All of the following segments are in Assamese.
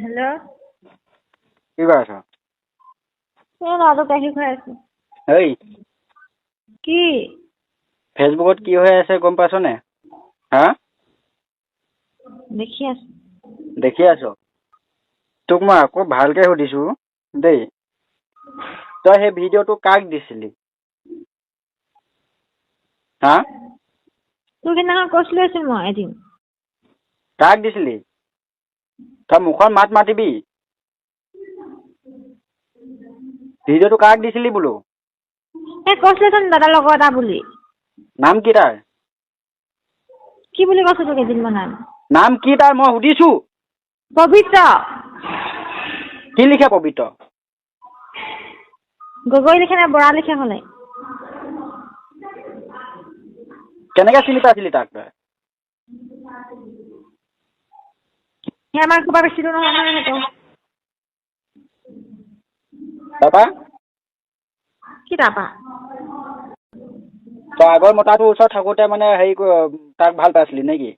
হেল্ল' কি কৰি আছ? এই ল'ৰাটোক গাখীৰ খুৱাই আছো। এই কি? ফেচবুকত কি হৈ আছে গম পাইছ নে? হা? দেখি আছো। দেখি আছ? তোক মই আকৌ ভালকে সুধিছো দেই। তই সেই ভিডিঅ'টো কাক দিছিলি? হা? তোৰ সেইদিনাখন কৈছিলোচোন মই এদিন। কাক দিছিলি? তই মুখত মাত মাতিবি। ভিডিঅ'টো কাক দিছিলি বোলো? এই কৈছিলোচোন দাদাৰ লগৰ এটা বুলি। নাম কি তাৰ? কি বুলি কৈছো তোক কেইদিনমান নাম? নাম কি তাৰ মই সুধিছো? পবিত্ৰ। কি লিখে পবিত্ৰ? গগৈ লিখে নে বৰা লিখে হ'লে? কেনেকে চিনি পাইছিলি তাক তই? সেই আমাৰ ঘৰৰ পৰা বেছি দূৰ নহয় নহয় সেইটো। তাৰপা? কি তাৰপা? তই আগৰ মতাটোৰ ওচৰত থাকোতে মানে হেৰি তাক ভাল পাইছিলি নেকি?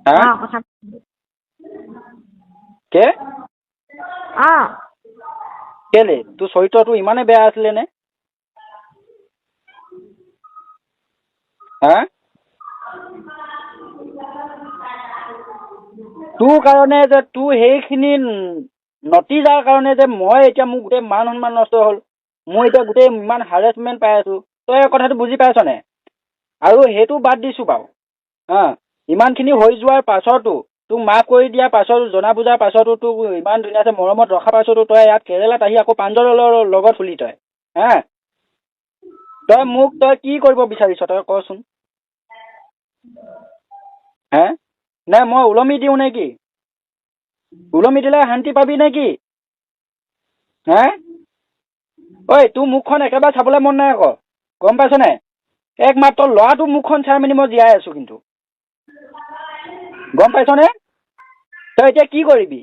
হা? কথা কে? অ'। কেলে? তোৰ চৰিত্ৰটো ইমানে বেয়া আছিলে নে? হা? তোৰ কাৰণে যে তোৰ সেইখিনি নতিজাৰ কাৰণে যে মই এতিয়া মোৰ গোটেই মান সন্মান নষ্ট হ'ল। মোৰ এতিয়া গোটেই ইমান হাৰেছমেণ্ট পাই আছো। তই এই কথাটো বুজি পাইছ নে? আৰু সেইটো বাদ দিছো বাৰু। হা? ইমানখিনি হৈ যোৱাৰ পাছতো, তোক মাফ কৰি দিয়াৰ পাছতো, জনা বুজাৰ পাছতো, তোক ইমান ধুনীয়াছে মৰমত ৰখা পাছতো তই ইয়াত কেৰেলাত আহি আকৌ প্ৰাঞ্জলৰ লগত শুলি তই। হা? তই কি কৰিব বিচাৰিছ তই কচোন? হে? নে মই ওলমি দিওঁ নেকি? ওলমি দিলে শান্তি পাবি নেকি? হে? ঐ তোৰ মুখখন একেবাৰে চাবলৈ মন নাই আকৌ। গম পাইছ নাই? একমাত্ৰ ল'ৰাটোৰ মুখখন চাই মেলি মই জীয়াই আছো কিন্তু। গম পাইছ নে? তই এতিয়া কি কৰিবি?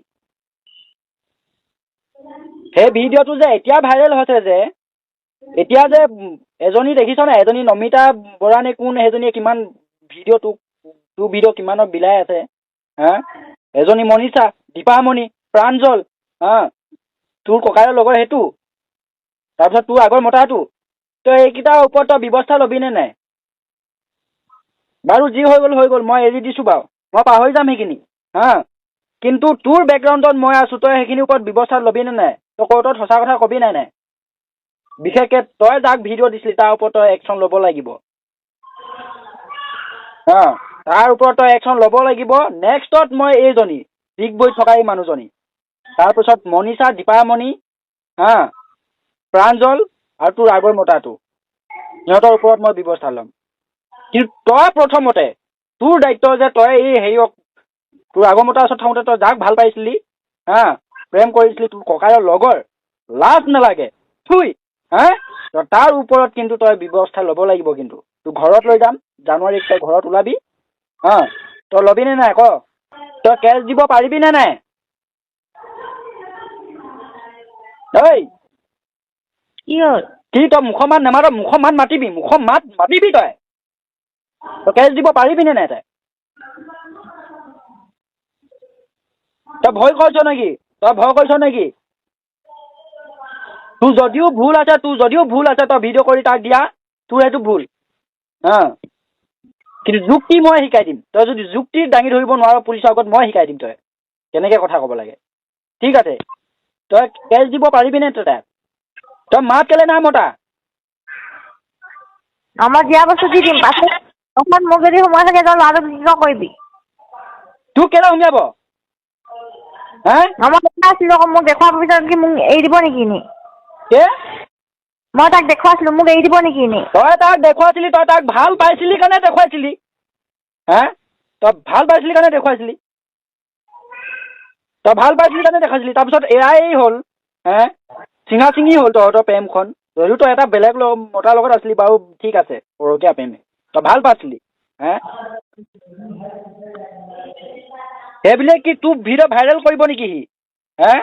সেই ভিডিঅ'টো যে এতিয়া ভাইৰেল হৈছে যে, এতিয়া যে এজনী দেখিছ নাই? এজনী নমিতা বৰা নে কোন সেইজনীয়ে কিমান ভিডিঅ' তোৰ ভিডিঅ' কিমানত বিলাই আছে। হা? এজনী মনিষা, দীপামণি, প্ৰাঞ্জল, হা? তোৰ ককাইৰ লগৰ সেইটো। তাৰপিছত তোৰ আগৰ মতাটো। তই এইকেইটাৰ ওপৰত তই ব্যৱস্থা ল'বি নে নাই? বাৰু যি হৈ গ'ল হৈ গ'ল, মই এৰি দিছো বাৰু। মই পাহৰি যাম সেইখিনি। হা? কিন্তু তোৰ বেকগ্ৰাউণ্ডত মই আছো, তই সেইখিনিৰ ওপৰত ব্যৱস্থা ল'বি নে নাই? তই কোৰ্টত সঁচা কথা কবি নাই নাই? বিশেষকে তই যাক ভিডিঅ' দিছিলি তাৰ ওপৰত তই একশ্যন ল'ব লাগিব। হা? তাৰ ওপৰত তই একশ্যন ল'ব লাগিব। নেক্সটত মই এইজনী ডিগবৈত থকা এই মানুহজনী, তাৰপিছত মনিষা, দীপামণি, হা? প্ৰাঞ্জল আৰু তোৰ আগৰ মতাটো, সিহঁতৰ ওপৰত মই ব্যৱস্থা ল'ম। কিন্তু তই প্ৰথমতে তোৰ দায়িত্ব যে তই এই হেৰিয়ক, তোৰ আগৰ মতাৰ ওচৰত থাকোঁতে তই যাক ভাল পাইছিলি, হা? প্ৰেম কৰিছিলি, তোৰ ককাইৰ লগৰ, লাজ নালাগে? থুই। হা? তাৰ ওপৰত কিন্তু তই ব্যৱস্থা ল'ব লাগিব কিন্তু। তোৰ ঘৰত লৈ যাম, জানুৱাৰীত তই ঘৰত ওলাবি। হা? তই ল'বি নে নাই ক? তই কেছ দিব পাৰিবি নে নাই? ঐ কি হ'ল? কি তই মুখৰ মাত নেমাত? মুখৰ মাত মাতিবি, মুখৰ মাত মাতিবি তই। তই কেছ দিব পাৰিবি নে নাই তই? তই ভয় কৰিছ নেকি? তই ভয় কৰিছ নেকি? তোৰ যদিও ভুল আছে তই ভিডিঅ' কৰি তাক দিয়া, তোৰ সেইটো ভুল। হা? কিন্তু যুক্তি মই শিকাই দিম। তই যদি যুক্তি দাঙি ধৰিব নোৱাৰ পুলিচৰ আগত, মই শিকাই দিম তই কেনেকে কথা ক'ব লাগে। ঠিক আছে? তই কেছ দিব পাৰিবি নে তই তাক? তই মাত কেলে নাই মতা? মই দিয়া বস্তু দি দিম। পাছত অকমান মোক যদি সোমাই থাকে তই ল'ৰাটোক কি কৰিবি? তোক কেলে সুমিয়াব? হা? মই দেখুৱাইছিলো আকৌ, মোক দেখুৱাৰ পিছত কি মোক এৰি দিব নেকি এনেই? কে? মই তাক দেখুৱাইছিলো, মোক এৰি দিব নেকি এনেই? তই তাক দেখুৱাইছিলি, তই তাক ভাল পাইছিলি কাৰণে দেখুৱাইছিলি। হা? তই ভাল পাইছিলি কাৰণে দেখুৱাইছিলি। তই ভাল পাইছিলি কাৰণে দেখাইছিলি। তাৰপিছত এয়াই হ'ল। হে? চিঙা চিঙি হ'ল তহঁতৰ প্ৰেমখন। যদিও তই এটা বেলেগ মতাৰ লগত আছিলি বাৰু, ঠিক আছে, পৰকীয়া প্ৰেমে। তই ভাল পাইছিলি। হে? সেইবিলাক কি তোৰ ভিডিঅ' ভাইৰেল কৰিব নেকি সি? হে?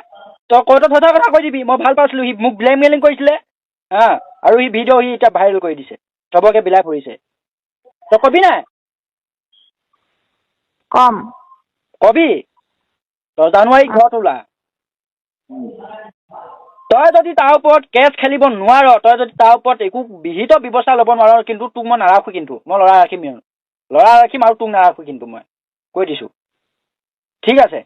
তই কোৰ্টত সঁচা কথা কৈ দিবি, মই ভাল পাইছিলো, সি মোক ব্লেকমেইলিং কৰিছিলে। হা? আৰু সি ভিডিঅ' এতিয়া ভাইৰেল কৰি দিছে, চবকে বিলাই ফুৰিছে। তই কবি নাই? কম। কবি? 10 জানুৱাৰী ঘৰত ওলা। তই যদি তাৰ ওপৰত কেছ খেলিব নোৱাৰ, তই যদি তাৰ ওপৰত একো বিহিত ব্যৱস্থা ল'ব নোৱাৰ, কিন্তু তোক মই নাৰাখো, কিন্তু মই ল'ৰা ৰাখিম আৰু তোক নাৰাখো, কিন্তু মই কৈ দিছোঁ। ঠিক আছে,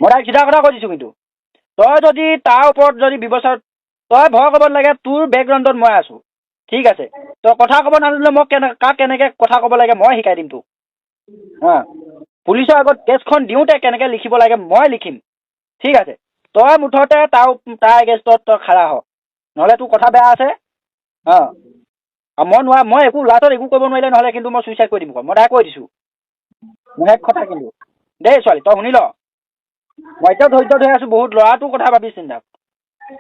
মই তাইক চিধা কথা কৈ দিছোঁ। কিন্তু তই যদি তাৰ ওপৰত যদি ব্যৱস্থা, তই ভয় ক'ব লাগে, তোৰ বেকগ্ৰাউণ্ডত মই আছোঁ। ঠিক আছে, তই কথা ক'ব নাজানিলে মই কাক কেনেকৈ কথা ক'ব লাগে মই শিকাই দিম তোক। পুলিচৰ আগত কেছখন দিওঁতে কেনেকৈ লিখিব লাগে মই লিখিম। ঠিক আছে, তই মুঠতে তাৰ এগেইনষ্টত তই খাৰা হ, নহ'লে তোৰ কথা বেয়া আছে। মই একো লাষ্টত একো কৰিব নোৱাৰিলে নহ'লে কিন্তু মই চুইচাইড কৰি দিম। মই তাই কৈ দিছোঁ, মোৰ এক কথা কিন্তু দেই ছোৱালী, তই শুনি ল। মই এতিয়াও ধৈৰ্য ধৰি আছোঁ বহুত, ল'ৰাটোৰ কথা ভাবি চিন্তা,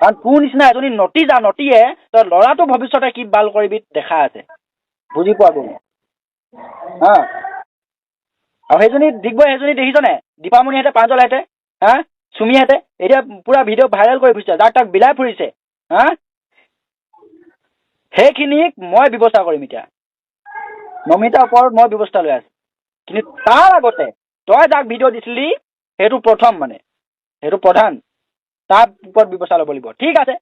কাৰণ তোৰ নিচিনা এজনী নটিয়ে তই ল'ৰাটো ভৱিষ্যতে কি বাল কৰিবি দেখা আছে, বুজি পোৱা গ'ল। আৰু সেইজনী দেখিছনে, দীপামণিহঁতে, প্ৰাঞ্জলহেঁতে, চুমিহঁতে এতিয়া পুৰা ভিডিঅ' ভাইৰেল কৰি ফুৰিছে, যাক তাক বিলাই ফুৰিছে। সেইখিনিক মই ব্যৱস্থা কৰিম এতিয়া, নমিতাৰ ওপৰত মই ব্যৱস্থা লৈ আছোঁ। কিন্তু তাৰ আগতে তই যাক ভিডিঅ' দিছিলি সেইটো প্ৰথম, সেইটো প্ৰধান, তাৰ ওপৰত ব্যৱস্থা ল'ব লাগিব। ঠিক আছে,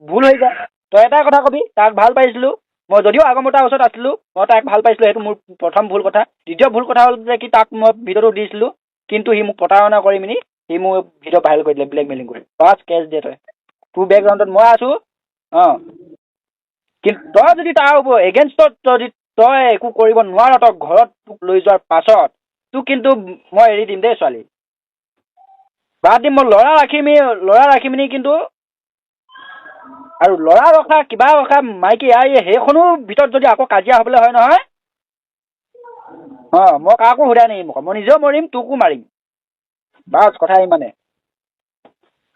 ভুল হৈ যায়, তই এটাই কথা কবি, তাক ভাল পাইছিলোঁ মই, যদিও আগমতাৰ তাৰ ওচৰত আছিলোঁ, মই তাক ভাল পাইছিলোঁ, সেইটো মোৰ প্ৰথম ভুল কথা। দ্বিতীয় ভুল কথা হ'ল যে কি তাক মই ভিডিঅ'টো দিছিলোঁ, কিন্তু সি মোক প্ৰতাৰণা কৰি মেলি সি মোৰ ভিডিঅ' ভাইৰেল কৰি দিলে, ব্লেকমেইলিং কৰি। বাছ কেছ দে তই, তোৰ বেকগ্ৰাউণ্ডত মই আছোঁ। কিন্তু তই যদি তাৰ এগেইনষ্টত যদি তই একো কৰিব নোৱাৰ, তই ঘৰত তোক লৈ যোৱাৰ পাছত তোক কিন্তু মই এৰি দিম দেই ছোৱালী, বাদ দিম। মই ল'ৰা ৰাখিমেই কিন্তু, আৰু ল'ৰা ৰখা কিবা ৰখা মাইকী সেইখনো ভিতৰত যদি আকৌ কাজিয়া হ'বলৈ হয় নহয়, মই কাকো সোধাই নিদিম, মই নিজেও মৰিম, তোকো মাৰিম। বাছ কথা ইমানে।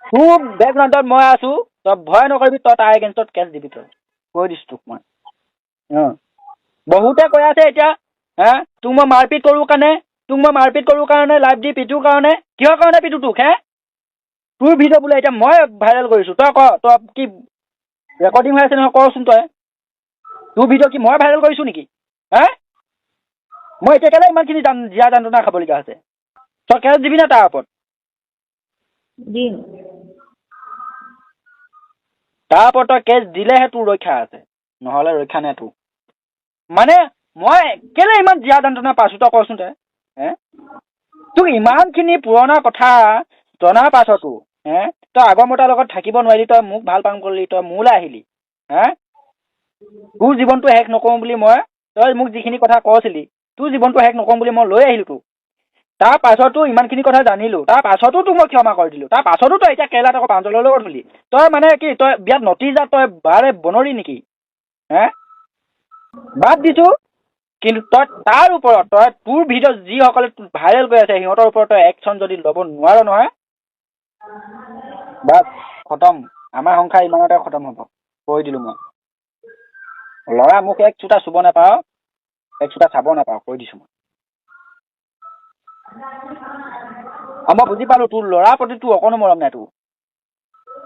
তোৰ বেকগ্ৰাউণ্ডত মই আছোঁ, তই ভয় নকৰিবি, তই তাৰ এগেইনষ্টত কেছ দিবি, তই কৈ দিছোঁ তোক মই। বহুতে কৈ আছে এতিয়া, তোক মই মাৰপিট কৰোঁ কাৰণে, লাইভ দি পিটোৰ কাৰণে। কিহৰ কাৰণে পিটো তোক? তোৰ ভিডিঅ' বোলে এতিয়া মই ভাইৰেল কৰিছোঁ, তই ক, তই কি ৰেকৰ্ডিং হৈ আছে নহয়, কচোন তই, তোৰ ভিডিঅ' কি মই ভাইৰেল কৰিছোঁ নেকি? মই এতিয়া কেলৈ ইমানখিনি জীয়া যন্ত্ৰণা খাবলগীয়া হৈছে? তই কেছ দিবি না তাৰ ওপৰত? দিম। তাৰ ওপৰত তই কেছ দিলেহে তোৰ ৰক্ষা আছে, নহ'লে ৰক্ষা নাই তোৰ। মানে মই কেলৈ ইমান জীয়া যন্ত্ৰণা পাইছোঁ তই কচোন তই? তোক ইমানখিনি পুৰণা কথা জনাৰ পাছতো তই আগমতাৰ লগত থাকিব নোৱাৰিলি, তই মোক ভাল পাম কৰিলি, তই মোলৈ আহিলি। তোৰ জীৱনটো শেষ নকৰোঁ বুলি তই মোক যিখিনি কথা কৈছিলি, তোৰ জীৱনটো শেষ নকৰোঁ বুলি মই লৈ আহিলোঁ তোক। তাৰ পাছতো ইমানখিনি কথা জানিলোঁ, তাৰ পাছতো তোক মই ক্ষমা কৰি দিলোঁ, তাৰ পাছতো তই এতিয়া কেৰেলাত আকৌ প্ৰাঞ্জলৰ লগত হ'লি। তই মানে কি, তই বিয়াত নটিজা, তই বাৰে বনৰি নেকি? বাদ দিছোঁ, কিন্তু তই তাৰ ওপৰত তোৰ ভিডিঅ' যিসকলে ভাইৰেল কৰি আছে সিহঁতৰ ওপৰত তই একশ্যন যদি ল'ব নোৱাৰ নহয়, বাছ খতম, আমাৰ সংসাৰ ইমানতে খতম হ'ব, কৈ দিলোঁ মই। ল'ৰা মোক এক চোটা চুব নাপাওঁ, এক চোটা চাব নাপাওঁ, কৈ দিছোঁ মই। মই বুজি পালোঁ তোৰ ল'ৰাৰ প্ৰতি তোৰ অকণো মৰম নাই।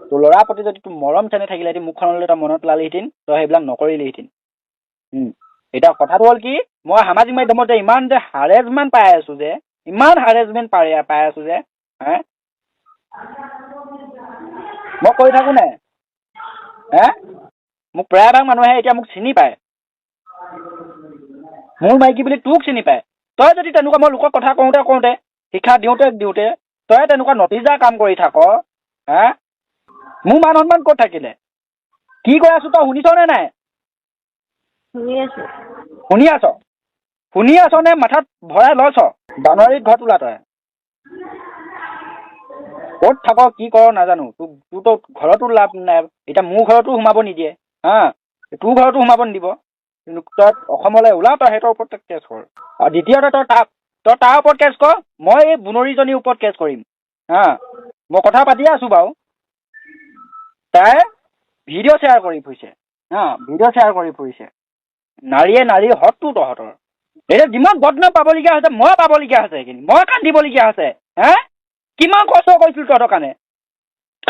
তোৰ ল'ৰাৰ প্ৰতি যদি তোৰ মৰম চেনেহ থাকিলেহেঁতেন, মুখখনলৈ তই মনত পেলালিহেঁতেন, তই সেইবিলাক নকৰিলিহেঁতেন। এতিয়া কথাটো হ'ল কি, মই সামাজিক মাধ্যমত যে ইমান যে হাৰেছমেণ্ট পাই আছোঁ যে, মই কৈ থাকোঁ নাই, মোক প্ৰায়ভাগ মানুহে এতিয়া মোক চিনি পায়, মোৰ মাইকী বুলি তোক চিনি পায়। তই যদি তেনেকুৱা মই লোকক কথা কওঁতে শিক্ষা দিওঁতে তই তেনেকুৱা নতিজা কাম কৰি থাক, মোৰ মান সন্মান ক'ত থাকিলে? কি কৈ আছোঁ তই শুনিছ নে নাই? শুনি আছ নে মাথাত ভৰাই লৈছ? জানুৱাৰীত ঘৰত ওলা তই। ক'ত থাক কি কৰ নাজানো, তোৰতো ঘৰতো লাভ নাই, এতিয়া মোৰ ঘৰতো সোমাব নিদিয়ে, তোৰ ঘৰতো সোমাব নিদিব, কিন্তু তই অসমলৈ ওলা, তই সিহঁতৰ ওপৰত কেছ কৰ। আৰু দ্বিতীয়তে তই তাৰ ওপৰত কেছ কৰ, মই এই বুনৰীজনীৰ ওপৰত কেছ কৰিম। মই কথা পাতিয়ে আছোঁ বাৰু। তাই ভিডিঅ' শ্বেয়াৰ কৰি ফুৰিছে, নাৰীৰ হতটো তহঁতৰ। এতিয়া যিমান বদনাম পাবলগীয়া হৈছে, মই পাবলগীয়া হৈছে, সেইখিনি মই কান্দিবলগীয়া হৈছে। কিমান কষ্ট কৰিছিলোঁ তহঁতৰ কাৰণে,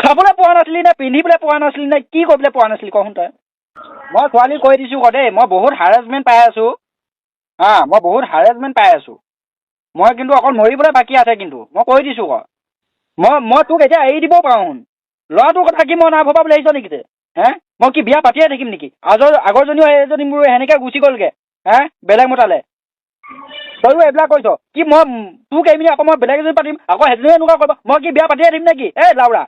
খাবলৈ পোৱা নাছিলি নে, পিন্ধিবলৈ পোৱা নাছিলি নে, কি কৰিবলৈ পোৱা নাছিলি কচোন তই? মই ছোৱালী কৈ দিছোঁ দেই, মই বহুত হাৰেছমেণ্ট পাই আছোঁ, মই কিন্তু অকল মৰিবলৈ বাকী আছে কিন্তু মই কৈ দিছোঁ আকৌ মই তোক এতিয়া এৰি দিবও পাৰোঁ ল'ৰাটোৰ কথা কি মই নাই ভবা বুলি আহিছ নেকি হে মই কি বিয়া পাতিয়ে থাকিম নেকি আগৰজনীও এজনী মোৰ সেনেকৈ গুচি গ'লগৈ হে বেলেগ মতালে তইও এইবিলাক কৈছ কি মই তোক এৰি পিনি আকৌ মই বেলেগ এজনী পাতিম আকৌ সেইজনী এনেকুৱা কৰিব মই কি বিয়া পাতিয়ে থাকিম নেকি এই লাউৰা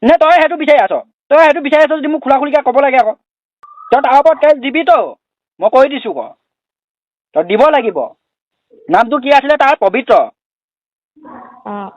নে তই সেইটো বিচাৰি আছ যদি মোক খোলা খুলিকৈ ক'ব লাগে আকৌ তই তাৰ ওপৰত কেছ দিবিতো মই কৈ দিছোঁ আকৌ তই দিব লাগিব নামটো কি আছিলে তাৰ পবিত্ৰ অঁ